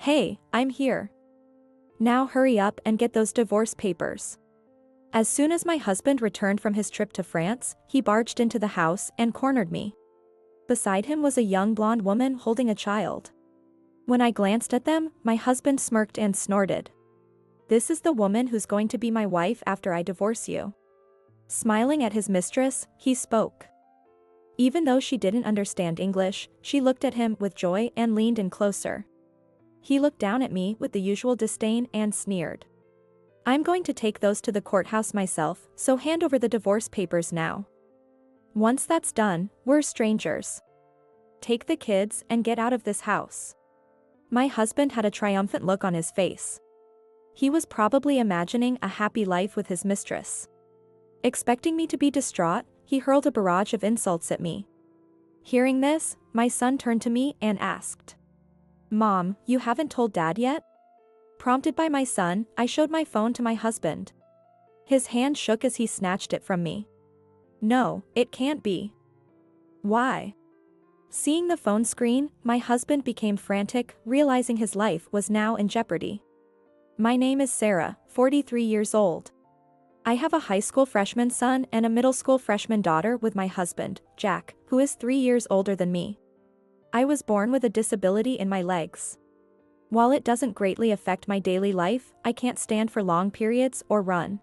Hey, I'm here. Now hurry up and get those divorce papers. As soon as my husband returned from his trip to France, he barged into the house and cornered me. Beside him was a young blonde woman holding a child. When I glanced at them, my husband smirked and snorted. "This is the woman who's going to be my wife after I divorce you." Smiling at his mistress, he spoke. Even though she didn't understand English, she looked at him with joy and leaned in closer. He looked down at me with the usual disdain and sneered. "I'm going to take those to the courthouse myself, so hand over the divorce papers now. Once that's done, we're strangers. Take the kids and get out of this house." My husband had a triumphant look on his face. He was probably imagining a happy life with his mistress. Expecting me to be distraught, he hurled a barrage of insults at me. Hearing this, my son turned to me and asked, "Mom, you haven't told Dad yet?" Prompted by my son, I showed my phone to my husband. His hand shook as he snatched it from me. "No, it can't be." "Why?" Seeing the phone screen, my husband became frantic, realizing his life was now in jeopardy. "My name is Sarah, 43 years old. I have a high school freshman son and a middle school freshman daughter with my husband, Jack, who is 3 years older than me. I was born with a disability in my legs. While it doesn't greatly affect my daily life, I can't stand for long periods or run.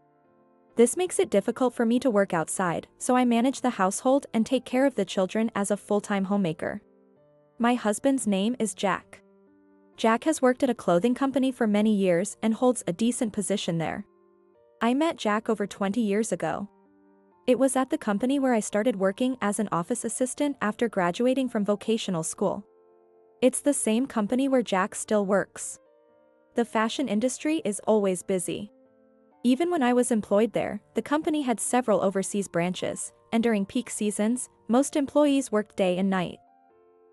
This makes it difficult for me to work outside, so I manage the household and take care of the children as a full-time homemaker. My husband's name is Jack. Jack has worked at a clothing company for many years and holds a decent position there. I met Jack over 20 years ago. It was at the company where I started working as an office assistant after graduating from vocational school. It's the same company where Jack still works. The fashion industry is always busy. Even when I was employed there, the company had several overseas branches, and during peak seasons, most employees worked day and night.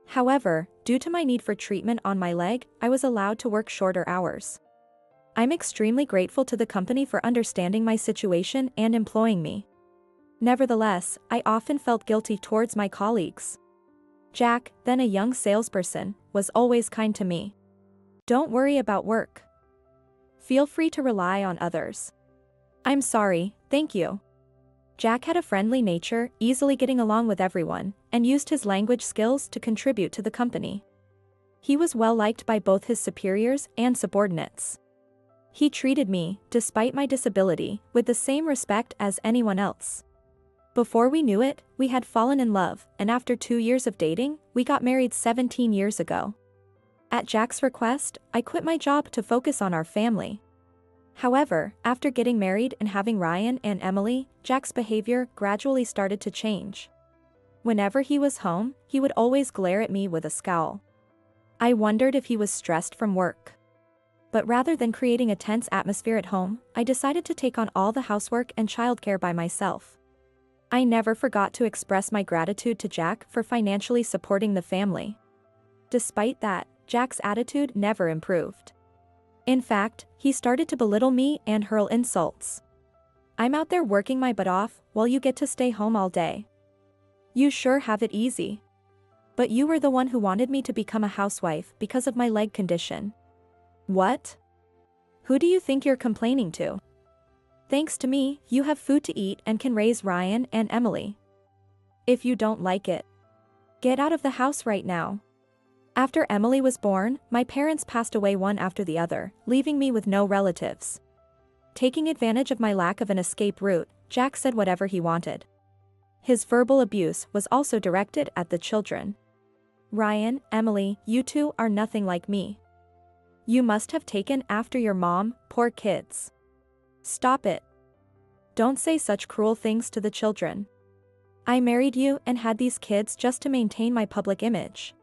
However, due to my need for treatment on my leg, I was allowed to work shorter hours. I'm extremely grateful to the company for understanding my situation and employing me. Nevertheless, I often felt guilty towards my colleagues. Jack, then a young salesperson, was always kind to me. "Don't worry about work. Feel free to rely on others." "I'm sorry, thank you." Jack had a friendly nature, easily getting along with everyone, and used his language skills to contribute to the company. He was well liked by both his superiors and subordinates. He treated me, despite my disability, with the same respect as anyone else. Before we knew it, we had fallen in love, and after 2 years of dating, we got married 17 years ago. At Jack's request, I quit my job to focus on our family. However, after getting married and having Ryan and Emily, Jack's behavior gradually started to change. Whenever he was home, he would always glare at me with a scowl. I wondered if he was stressed from work. But rather than creating a tense atmosphere at home, I decided to take on all the housework and childcare by myself. I never forgot to express my gratitude to Jack for financially supporting the family. Despite that, Jack's attitude never improved. In fact, he started to belittle me and hurl insults. "I'm out there working my butt off, while you get to stay home all day. You sure have it easy. But you were the one who wanted me to become a housewife because of my leg condition. What? Who do you think you're complaining to? Thanks to me, you have food to eat and can raise Ryan and Emily. If you don't like it, get out of the house right now." After Emily was born, my parents passed away one after the other, leaving me with no relatives. Taking advantage of my lack of an escape route, Jack said whatever he wanted. His verbal abuse was also directed at the children. "Ryan, Emily, you two are nothing like me. You must have taken after your mom, poor kids. Stop it. Don't say such cruel things to the children. I married you and had these kids just to maintain my public image.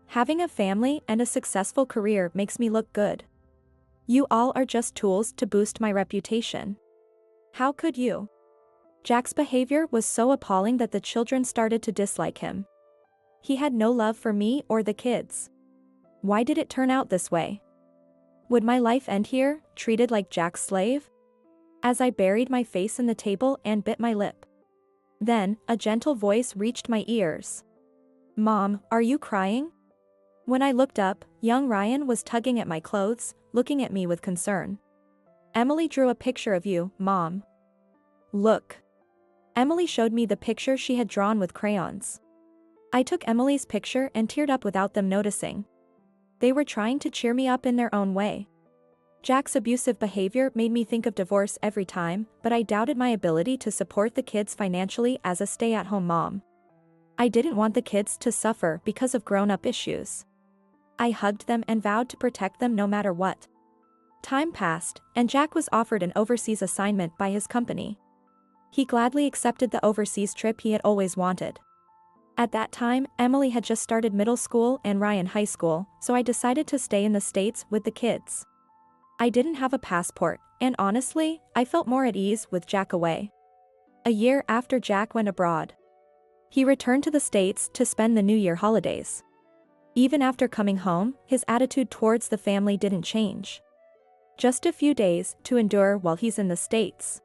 Having a family and a successful career makes me look good. You all are just tools to boost my reputation. How could you?" Jack's behavior was so appalling that the children started to dislike him. He had no love for me or the kids. Why did it turn out this way? Would my life end here, treated like Jack's slave? As I buried my face in the table and bit my lip. Then, a gentle voice reached my ears. "Mom, are you crying?" When I looked up, young Ryan was tugging at my clothes, looking at me with concern. Emily drew a picture of you, Mom. Look. Emily showed me the picture she had drawn with crayons. I took Emily's picture and teared up without them noticing. They were trying to cheer me up in their own way. Jack's abusive behavior made me think of divorce every time, but I doubted my ability to support the kids financially as a stay-at-home mom. I didn't want the kids to suffer because of grown-up issues. I hugged them and vowed to protect them no matter what. Time passed, and Jack was offered an overseas assignment by his company. He gladly accepted the overseas trip he had always wanted. At that time, Emily had just started middle school and Ryan high school, so I decided to stay in the States with the kids. I didn't have a passport, and honestly, I felt more at ease with Jack away. A year after Jack went abroad, he returned to the States to spend the New Year holidays. Even after coming home, his attitude towards the family didn't change. Just a few days to endure while he's in the States.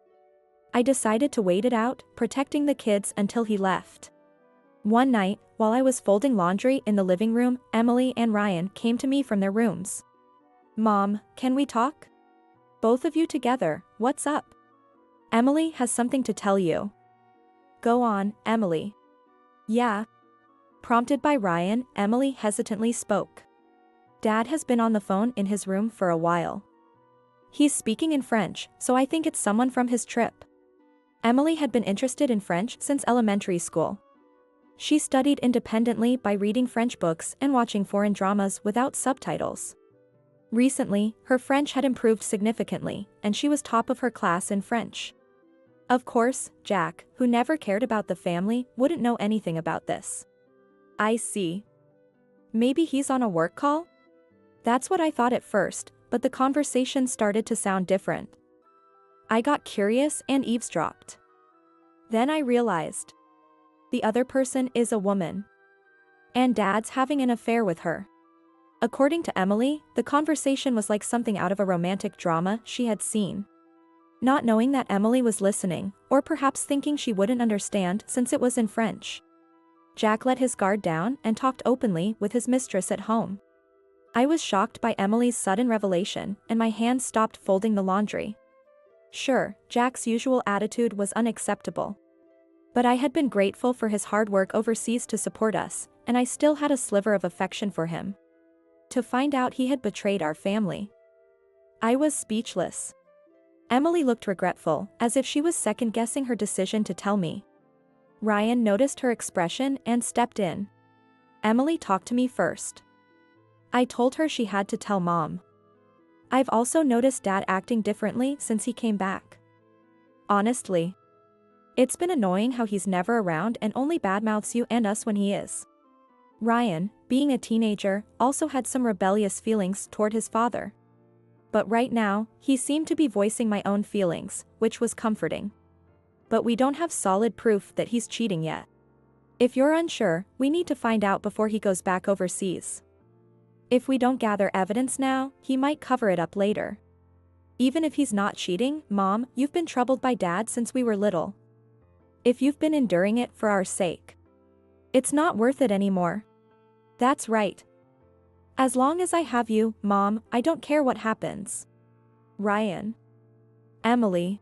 I decided to wait it out, protecting the kids until he left. One night, while I was folding laundry in the living room, Emily and Ryan came to me from their rooms. Mom, can we talk? Both of you together, what's up? Emily has something to tell you. Go on, Emily. Yeah. Prompted by Ryan, Emily hesitantly spoke. Dad has been on the phone in his room for a while. He's speaking in French, so I think it's someone from his trip. Emily had been interested in French since elementary school. She studied independently by reading French books and watching foreign dramas without subtitles. Recently, her French had improved significantly, and she was top of her class in French. Of course, Jack, who never cared about the family, wouldn't know anything about this. I see. Maybe he's on a work call? That's what I thought at first, but the conversation started to sound different. I got curious and eavesdropped. Then I realized. The other person is a woman. And Dad's having an affair with her. According to Emily, the conversation was like something out of a romantic drama she had seen. Not knowing that Emily was listening, or perhaps thinking she wouldn't understand since it was in French, Jack let his guard down and talked openly with his mistress at home. I was shocked by Emily's sudden revelation, and my hands stopped folding the laundry. Sure, Jack's usual attitude was unacceptable. But I had been grateful for his hard work overseas to support us, and I still had a sliver of affection for him. To find out he had betrayed our family, I was speechless. Emily looked regretful, as if she was second-guessing her decision to tell me. Ryan noticed her expression and stepped in. Emily talked to me first. I told her she had to tell Mom. I've also noticed Dad acting differently since he came back. Honestly, it's been annoying how he's never around and only badmouths you and us when he is. Ryan, being a teenager, also had some rebellious feelings toward his father. But right now, he seemed to be voicing my own feelings, which was comforting. But we don't have solid proof that he's cheating yet. If you're unsure, we need to find out before he goes back overseas. If we don't gather evidence now, he might cover it up later. Even if he's not cheating, Mom, you've been troubled by Dad since we were little. If you've been enduring it for our sake, it's not worth it anymore. That's right. As long as I have you, Mom, I don't care what happens. Ryan. Emily.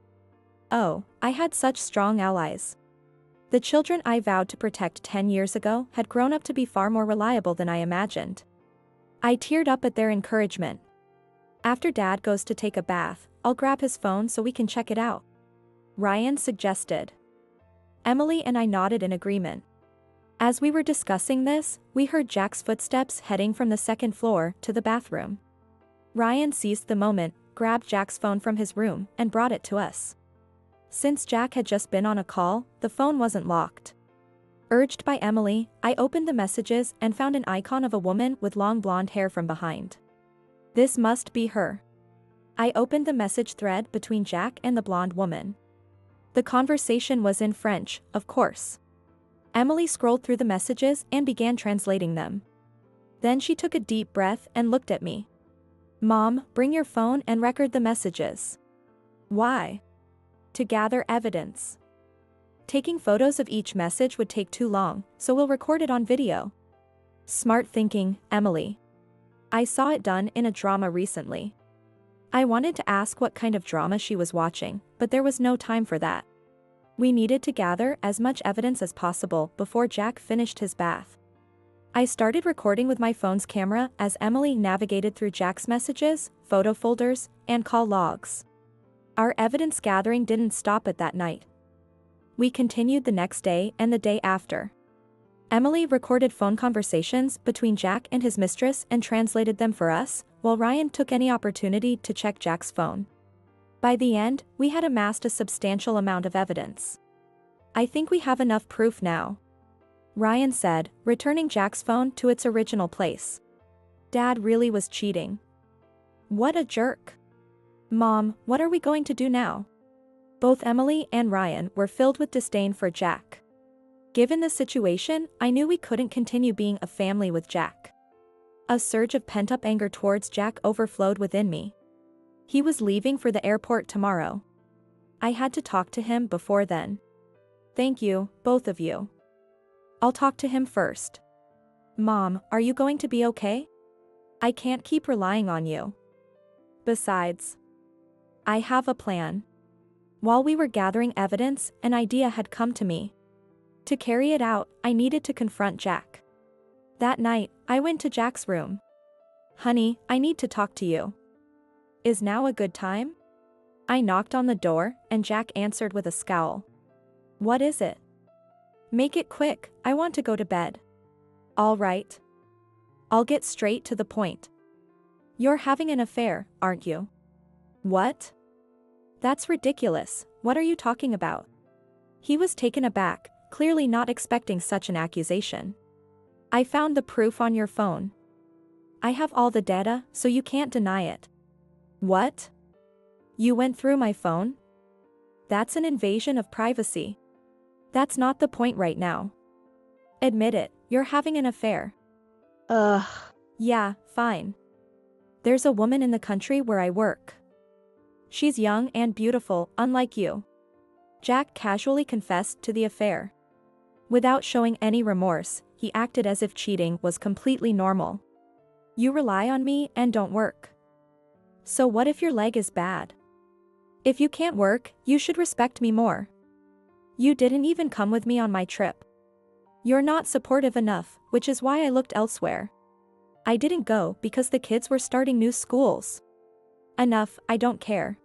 Oh, I had such strong allies. The children I vowed to protect 10 years ago had grown up to be far more reliable than I imagined. I teared up at their encouragement. After Dad goes to take a bath, I'll grab his phone so we can check it out. Ryan suggested. Emily and I nodded in agreement. As we were discussing this, we heard Jack's footsteps heading from the second floor to the bathroom. Ryan seized the moment, grabbed Jack's phone from his room, and brought it to us. Since Jack had just been on a call, the phone wasn't locked. Urged by Emily, I opened the messages and found an icon of a woman with long blonde hair from behind. This must be her. I opened the message thread between Jack and the blonde woman. The conversation was in French, of course. Emily scrolled through the messages and began translating them. Then she took a deep breath and looked at me. Mom, bring your phone and record the messages. Why? To gather evidence. Taking photos of each message would take too long, so we'll record it on video. Smart thinking, Emily. I saw it done in a drama recently. I wanted to ask what kind of drama she was watching, but there was no time for that. We needed to gather as much evidence as possible before Jack finished his bath. I started recording with my phone's camera as Emily navigated through Jack's messages, photo folders, and call logs. Our evidence gathering didn't stop at that night. We continued the next day and the day after. Emily recorded phone conversations between Jack and his mistress and translated them for us, while Ryan took any opportunity to check Jack's phone. By the end, we had amassed a substantial amount of evidence. I think we have enough proof now, Ryan said, returning Jack's phone to its original place. Dad really was cheating. What a jerk. Mom, what are we going to do now? Both Emily and Ryan were filled with disdain for Jack. Given the situation, I knew we couldn't continue being a family with Jack. A surge of pent-up anger towards Jack overflowed within me. He was leaving for the airport tomorrow. I had to talk to him before then. Thank you, both of you. I'll talk to him first. Mom, are you going to be okay? I can't keep relying on you. Besides, I have a plan. While we were gathering evidence, an idea had come to me. To carry it out, I needed to confront Jack. That night, I went to Jack's room. Honey, I need to talk to you. Is now a good time? I knocked on the door, and Jack answered with a scowl. What is it? Make it quick, I want to go to bed. All right. I'll get straight to the point. You're having an affair, aren't you? What? That's ridiculous, what are you talking about? He was taken aback, clearly not expecting such an accusation. I found the proof on your phone. I have all the data, so you can't deny it. What? You went through my phone? That's an invasion of privacy. That's not the point right now. Admit it, you're having an affair. Ugh. Yeah, fine. There's a woman in the country where I work. She's young and beautiful, unlike you. Jack casually confessed to the affair. Without showing any remorse, he acted as if cheating was completely normal. You rely on me and don't work. So what if your leg is bad? If you can't work, you should respect me more. You didn't even come with me on my trip. You're not supportive enough, which is why I looked elsewhere. I didn't go because the kids were starting new schools. Enough, I don't care.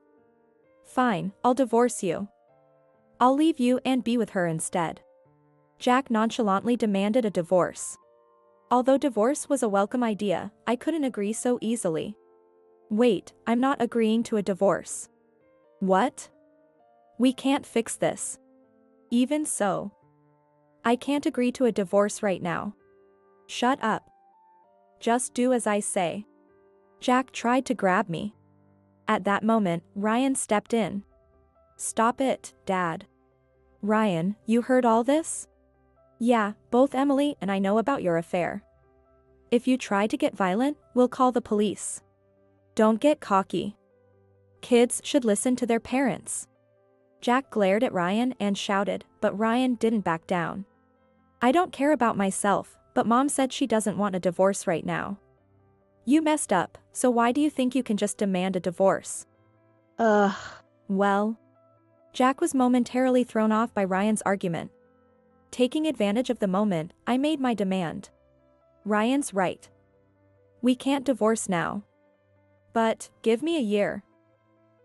Fine, I'll divorce you. I'll leave you and be with her instead. Jack nonchalantly demanded a divorce. Although divorce was a welcome idea, I couldn't agree so easily. Wait, I'm not agreeing to a divorce. What? We can't fix this. Even so, I can't agree to a divorce right now. Shut up. Just do as I say. Jack tried to grab me. At that moment, Ryan stepped in. Stop it, Dad. Ryan, you heard all this? Yeah, both Emily and I know about your affair. If you try to get violent, we'll call the police. Don't get cocky. Kids should listen to their parents. Jack glared at Ryan and shouted, but Ryan didn't back down. I don't care about myself, but Mom said she doesn't want a divorce right now. You messed up, so why do you think you can just demand a divorce? Well. Jack was momentarily thrown off by Ryan's argument. Taking advantage of the moment, I made my demand. Ryan's right. We can't divorce now. But, give me a year.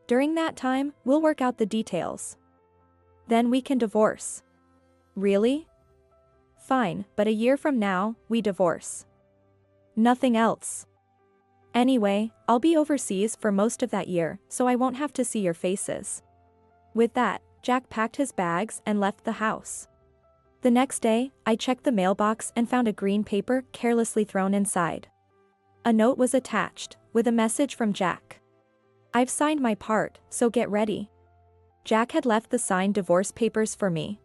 During that time, we'll work out the details. Then we can divorce. Really? Fine, but a year from now, we divorce. Nothing else. Anyway, I'll be overseas for most of that year, so I won't have to see your faces. With that, Jack packed his bags and left the house. The next day, I checked the mailbox and found a green paper carelessly thrown inside. A note was attached, with a message from Jack. I've signed my part, so get ready. Jack had left the signed divorce papers for me.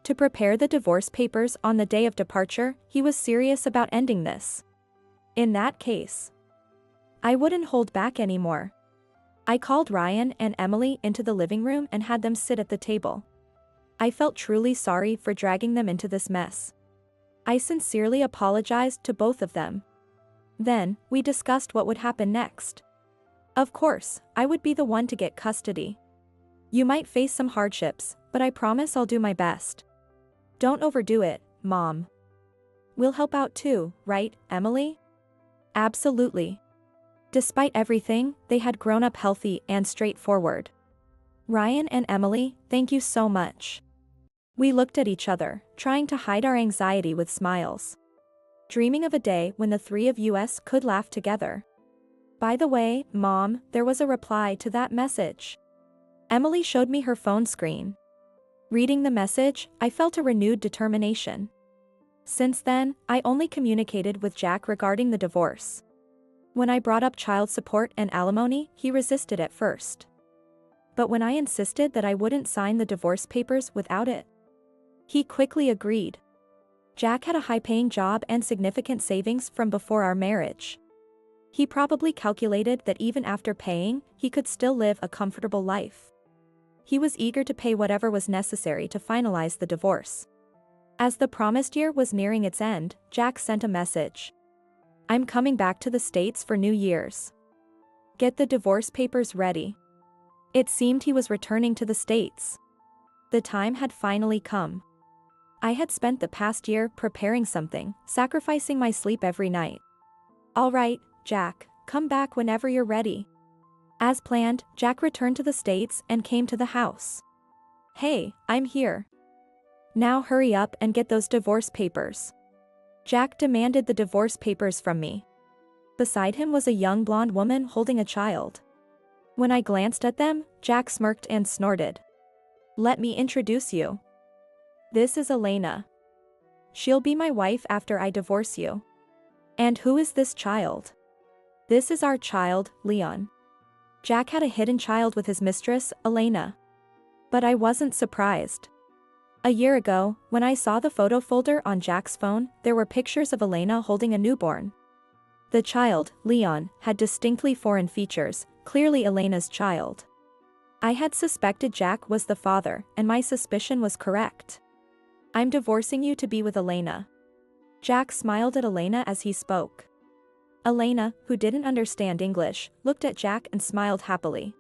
To prepare the divorce papers on the day of departure, he was serious about ending this. In that case, I wouldn't hold back anymore. I called Ryan and Emily into the living room and had them sit at the table. I felt truly sorry for dragging them into this mess. I sincerely apologized to both of them. Then, we discussed what would happen next. Of course, I would be the one to get custody. You might face some hardships, but I promise I'll do my best. Don't overdo it, Mom. We'll help out too, right, Emily? Absolutely. Despite everything, they had grown up healthy and straightforward. Ryan and Emily, thank you so much. We looked at each other, trying to hide our anxiety with smiles. Dreaming of a day when the three of us could laugh together. By the way, Mom, there was a reply to that message. Emily showed me her phone screen. Reading the message, I felt a renewed determination. Since then, I only communicated with Jack regarding the divorce. When I brought up child support and alimony, he resisted at first. But when I insisted that I wouldn't sign the divorce papers without it, he quickly agreed. Jack had a high-paying job and significant savings from before our marriage. He probably calculated that even after paying, he could still live a comfortable life. He was eager to pay whatever was necessary to finalize the divorce. As the promised year was nearing its end, Jack sent a message. I'm coming back to the States for New Year's. Get the divorce papers ready. It seemed he was returning to the States. The time had finally come. I had spent the past year preparing something, sacrificing my sleep every night. All right, Jack, come back whenever you're ready. As planned, Jack returned to the States and came to the house. Hey, I'm here. Now hurry up and get those divorce papers. Jack demanded the divorce papers from me. Beside him was a young blonde woman holding a child. When I glanced at them, Jack smirked and snorted. Let me introduce you. This is Elena. She'll be my wife after I divorce you. And who is this child? This is our child, Leon. Jack had a hidden child with his mistress, Elena. But I wasn't surprised. A year ago, when I saw the photo folder on Jack's phone, there were pictures of Elena holding a newborn. The child, Leon, had distinctly foreign features, clearly Elena's child. I had suspected Jack was the father, and my suspicion was correct. I'm divorcing you to be with Elena. Jack smiled at Elena as he spoke. Elena, who didn't understand English, looked at Jack and smiled happily.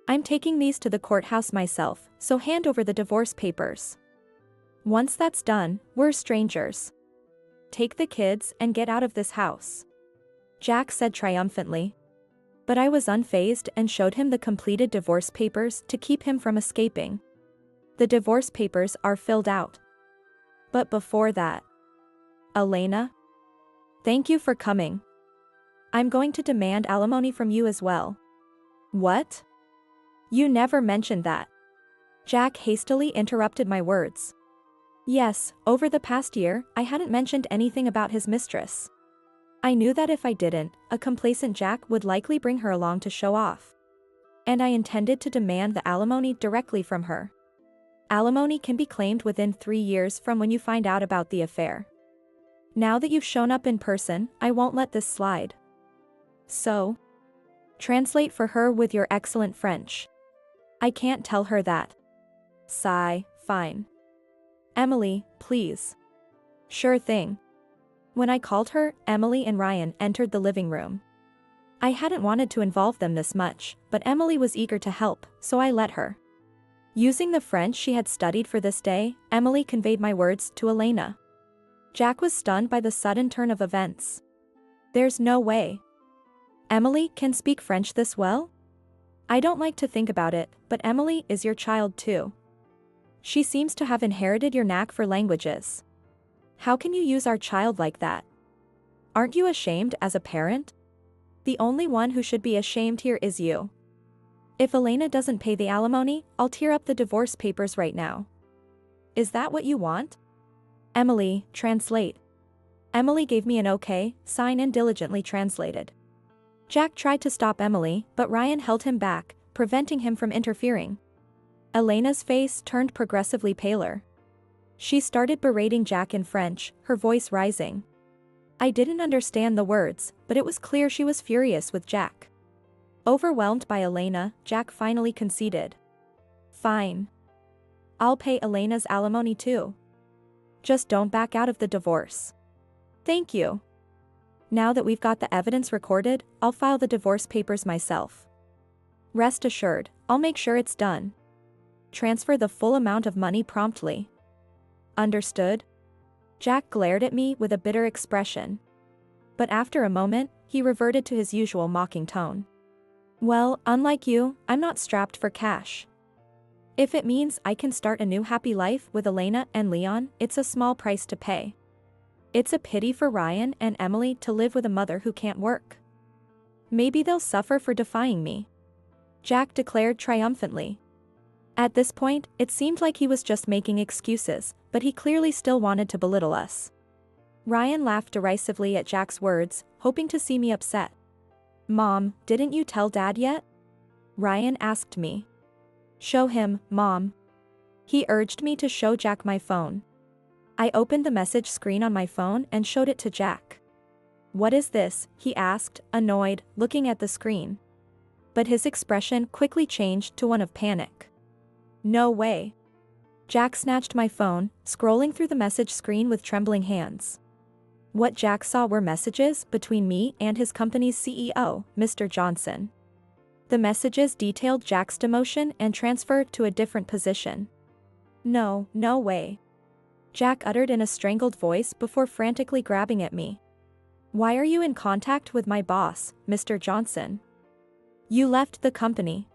I'm taking these to the courthouse myself, so hand over the divorce papers. Once that's done, we're strangers. Take the kids and get out of this house. Jack said triumphantly. But I was unfazed and showed him the completed divorce papers to keep him from escaping. The divorce papers are filled out. But before that, Elena? Thank you for coming. I'm going to demand alimony from you as well. What? You never mentioned that. Jack hastily interrupted my words. Yes, over the past year, I hadn't mentioned anything about his mistress. I knew that if I didn't, a complacent Jack would likely bring her along to show off. And I intended to demand the alimony directly from her. Alimony can be claimed within 3 years from when you find out about the affair. Now that you've shown up in person, I won't let this slide. So, translate for her with your excellent French. I can't tell her that. Sigh, fine. Emily, please. Sure thing. When I called her, Emily and Ryan entered the living room. I hadn't wanted to involve them this much, but Emily was eager to help, so I let her. Using the French she had studied for this day, Emily conveyed my words to Elena. Jack was stunned by the sudden turn of events. There's no way. Emily can speak French this well? I don't like to think about it, but Emily is your child too. She seems to have inherited your knack for languages. How can you use our child like that? Aren't you ashamed as a parent? The only one who should be ashamed here is you. If Elena doesn't pay the alimony, I'll tear up the divorce papers right now. Is that what you want? Emily, translate. Emily gave me an okay sign and diligently translated. Jack tried to stop Emily, but Ryan held him back, preventing him from interfering. Elena's face turned progressively paler. She started berating Jack in French, her voice rising. I didn't understand the words, but it was clear she was furious with Jack. Overwhelmed by Elena, Jack finally conceded. Fine. I'll pay Elena's alimony too. Just don't back out of the divorce. Thank you. Now that we've got the evidence recorded, I'll file the divorce papers myself. Rest assured, I'll make sure it's done. Transfer the full amount of money promptly. Understood? Jack glared at me with a bitter expression. But after a moment, he reverted to his usual mocking tone. Well, unlike you, I'm not strapped for cash. If it means I can start a new happy life with Elena and Leon, it's a small price to pay. It's a pity for Ryan and Emily to live with a mother who can't work. Maybe they'll suffer for defying me. Jack declared triumphantly. At this point, it seemed like he was just making excuses, but he clearly still wanted to belittle us. Ryan laughed derisively at Jack's words, hoping to see me upset. Mom, didn't you tell Dad yet? Ryan asked me. Show him, Mom. He urged me to show Jack my phone. I opened the message screen on my phone and showed it to Jack. What is this? He asked, annoyed, looking at the screen. But his expression quickly changed to one of panic. No way. Jack snatched my phone, scrolling through the message screen with trembling hands. What Jack saw were messages between me and his company's CEO, Mr. Johnson. The messages detailed Jack's demotion and transfer to a different position. No way. Jack uttered in a strangled voice before frantically grabbing at me. Why are you in contact with my boss, Mr. Johnson? You left the company.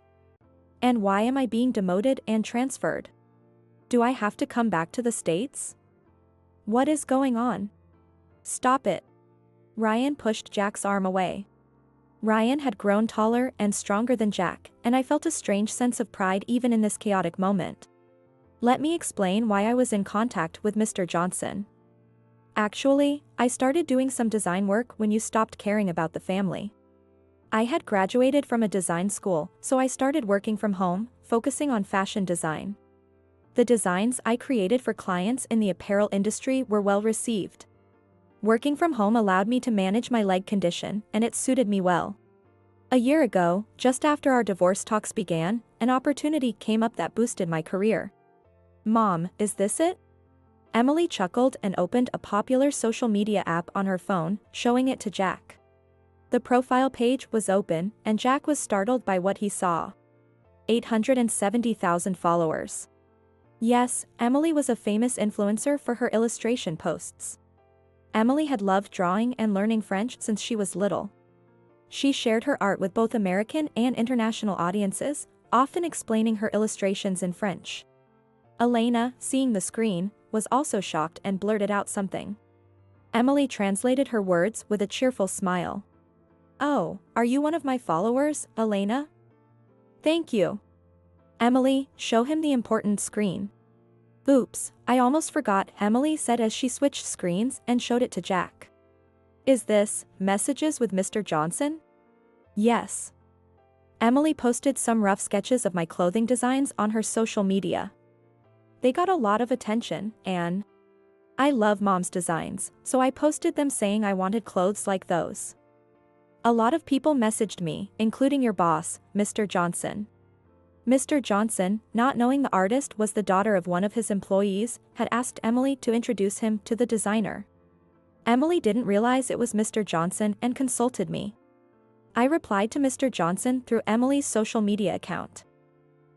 And why am I being demoted and transferred? Do I have to come back to the States? What is going on? Stop it. Ryan pushed Jack's arm away. Ryan had grown taller and stronger than Jack, and I felt a strange sense of pride even in this chaotic moment. Let me explain why I was in contact with Mr. Johnson. Actually, I started doing some design work when you stopped caring about the family. I had graduated from a design school, so I started working from home, focusing on fashion design. The designs I created for clients in the apparel industry were well received. Working from home allowed me to manage my leg condition, and it suited me well. A year ago, just after our divorce talks began, an opportunity came up that boosted my career. Mom, is this it? Emily chuckled and opened a popular social media app on her phone, showing it to Jack. The profile page was open, and Jack was startled by what he saw. 870,000 followers. Yes, Emily was a famous influencer for her illustration posts. Emily had loved drawing and learning French since she was little. She shared her art with both American and international audiences, often explaining her illustrations in French. Elena, seeing the screen, was also shocked and blurted out something. Emily translated her words with a cheerful smile. Oh, are you one of my followers, Elena? Thank you. Emily, show him the important screen. Oops, I almost forgot, Emily said as she switched screens and showed it to Jack. Is this messages with Mr. Johnson? Yes. Emily posted some rough sketches of my clothing designs on her social media. They got a lot of attention, and I love Mom's designs, so I posted them saying I wanted clothes like those. A lot of people messaged me, including your boss, Mr. Johnson. Mr. Johnson, not knowing the artist was the daughter of one of his employees, had asked Emily to introduce him to the designer. Emily didn't realize it was Mr. Johnson and consulted me. I replied to Mr. Johnson through Emily's social media account.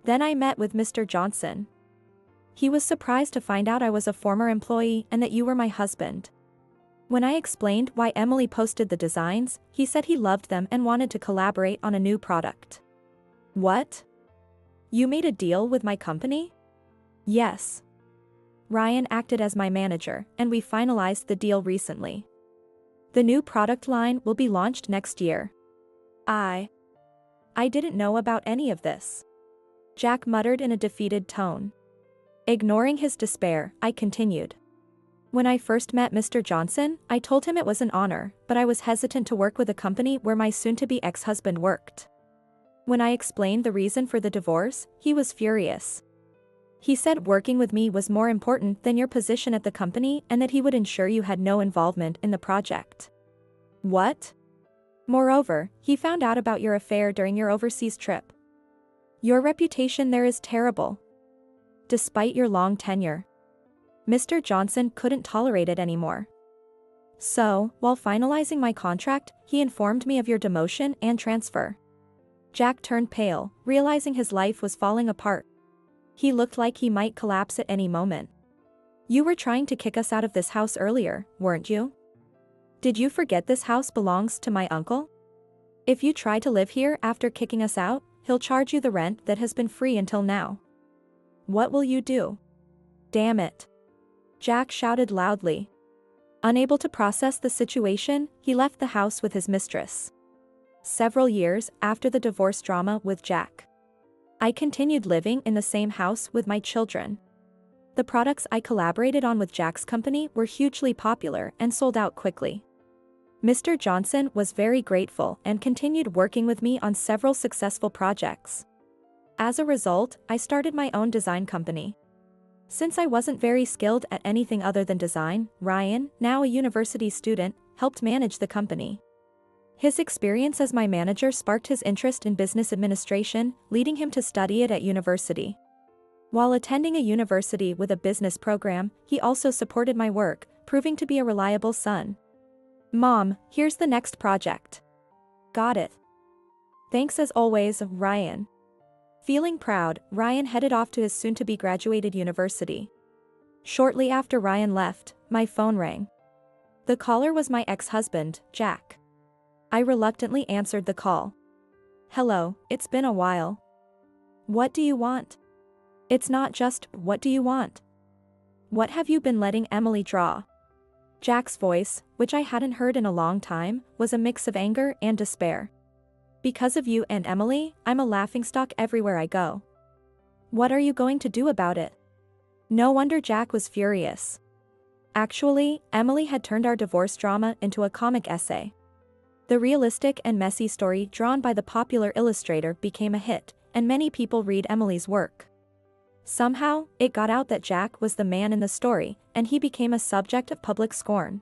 Then I met with Mr. Johnson. He was surprised to find out I was a former employee and that you were my husband. When I explained why Emily posted the designs, he said he loved them and wanted to collaborate on a new product. What? You made a deal with my company? Yes. Ryan acted as my manager, and we finalized the deal recently. The new product line will be launched next year. I didn't know about any of this. Jack muttered in a defeated tone. Ignoring his despair, I continued. When I first met Mr. Johnson, I told him it was an honor, but I was hesitant to work with a company where my soon-to-be ex-husband worked. When I explained the reason for the divorce, he was furious. He said working with me was more important than your position at the company and that he would ensure you had no involvement in the project. What? Moreover, he found out about your affair during your overseas trip. Your reputation there is terrible. Despite your long tenure. Mr. Johnson couldn't tolerate it anymore. So, while finalizing my contract, he informed me of your demotion and transfer. Jack turned pale, realizing his life was falling apart. He looked like he might collapse at any moment. You were trying to kick us out of this house earlier, weren't you? Did you forget this house belongs to my uncle? If you try to live here after kicking us out, he'll charge you the rent that has been free until now. What will you do? Damn it. Jack shouted loudly. Unable to process the situation, he left the house with his mistress. Several years after the divorce drama with Jack, I continued living in the same house with my children. The products I collaborated on with Jack's company were hugely popular and sold out quickly. Mr. Johnson was very grateful and continued working with me on several successful projects. As a result, I started my own design company. Since I wasn't very skilled at anything other than design, Ryan, now a university student, helped manage the company. His experience as my manager sparked his interest in business administration, leading him to study it at university. While attending a university with a business program, he also supported my work, proving to be a reliable son. Mom, here's the next project. Got it. Thanks as always, Ryan. Feeling proud, Ryan headed off to his soon-to-be graduated university. Shortly after Ryan left, my phone rang. The caller was my ex-husband, Jack. I reluctantly answered the call. Hello, it's been a while. What do you want? It's not just, what do you want? What have you been letting Emily draw? Jack's voice, which I hadn't heard in a long time, was a mix of anger and despair. Because of you and Emily, I'm a laughingstock everywhere I go. What are you going to do about it? No wonder Jack was furious. Actually, Emily had turned our divorce drama into a comic essay. The realistic and messy story drawn by the popular illustrator became a hit, and many people read Emily's work. Somehow, it got out that Jack was the man in the story, and he became a subject of public scorn.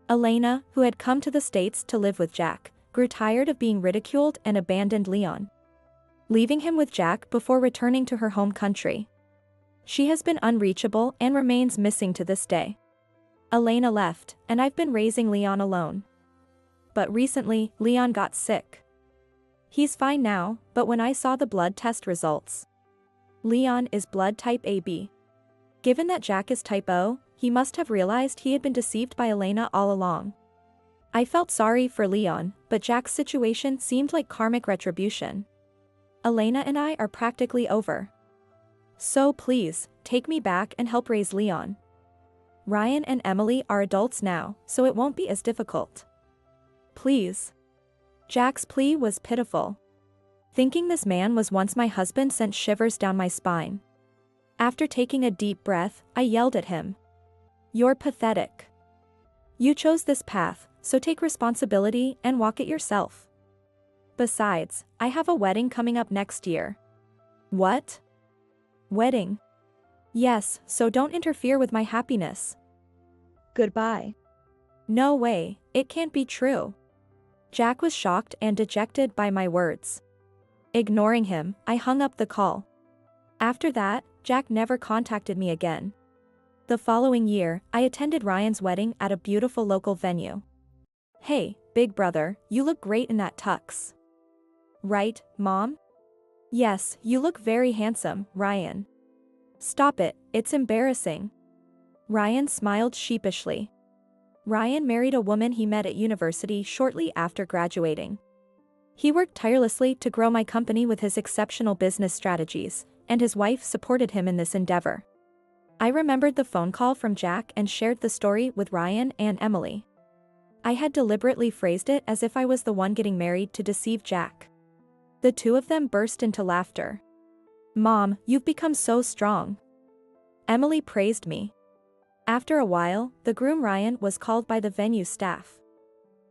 Elena, who had come to the States to live with Jack, grew tired of being ridiculed and abandoned Leon, leaving him with Jack before returning to her home country. She has been unreachable and remains missing to this day. Elena left, and I've been raising Leon alone. But recently, Leon got sick. He's fine now, but when I saw the blood test results, Leon is blood type AB. Given that Jack is type O, he must have realized he had been deceived by Elena all along. I felt sorry for Leon, but Jack's situation seemed like karmic retribution. Elena and I are practically over. So please, take me back and help raise Leon. Ryan and Emily are adults now, so it won't be as difficult. Please. Jack's plea was pitiful. Thinking this man was once my husband sent shivers down my spine. After taking a deep breath, I yelled at him. You're pathetic. You chose this path, so take responsibility and walk it yourself. Besides, I have a wedding coming up next year. What? Wedding? Yes, so don't interfere with my happiness. Goodbye. No way, it can't be true. Jack was shocked and dejected by my words. Ignoring him, I hung up the call. After that, Jack never contacted me again. The following year, I attended Ryan's wedding at a beautiful local venue. Hey, big brother, you look great in that tux. Right, Mom? Yes, you look very handsome, Ryan. Stop it, it's embarrassing. Ryan smiled sheepishly. Ryan married a woman he met at university shortly after graduating. He worked tirelessly to grow my company with his exceptional business strategies, and his wife supported him in this endeavor. I remembered the phone call from Jack and shared the story with Ryan and Emily. I had deliberately phrased it as if I was the one getting married to deceive Jack. The two of them burst into laughter. Mom, you've become so strong. Emily praised me. After a while, the groom Ryan was called by the venue staff.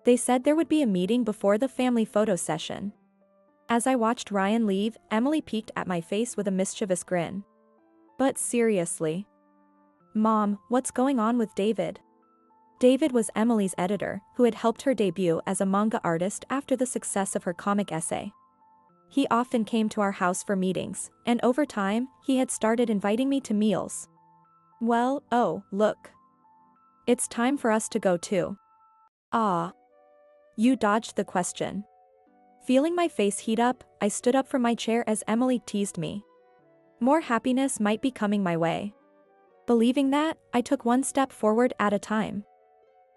They said there would be a meeting before the family photo session. As I watched Ryan leave, Emily peeked at my face with a mischievous grin. But seriously. Mom, what's going on with David? David was Emily's editor, who had helped her debut as a manga artist after the success of her comic essay. He often came to our house for meetings, and over time, he had started inviting me to meals. Well, oh, look. It's time for us to go too. Ah. You dodged the question. Feeling my face heat up, I stood up from my chair as Emily teased me. More happiness might be coming my way. Believing that, I took one step forward at a time.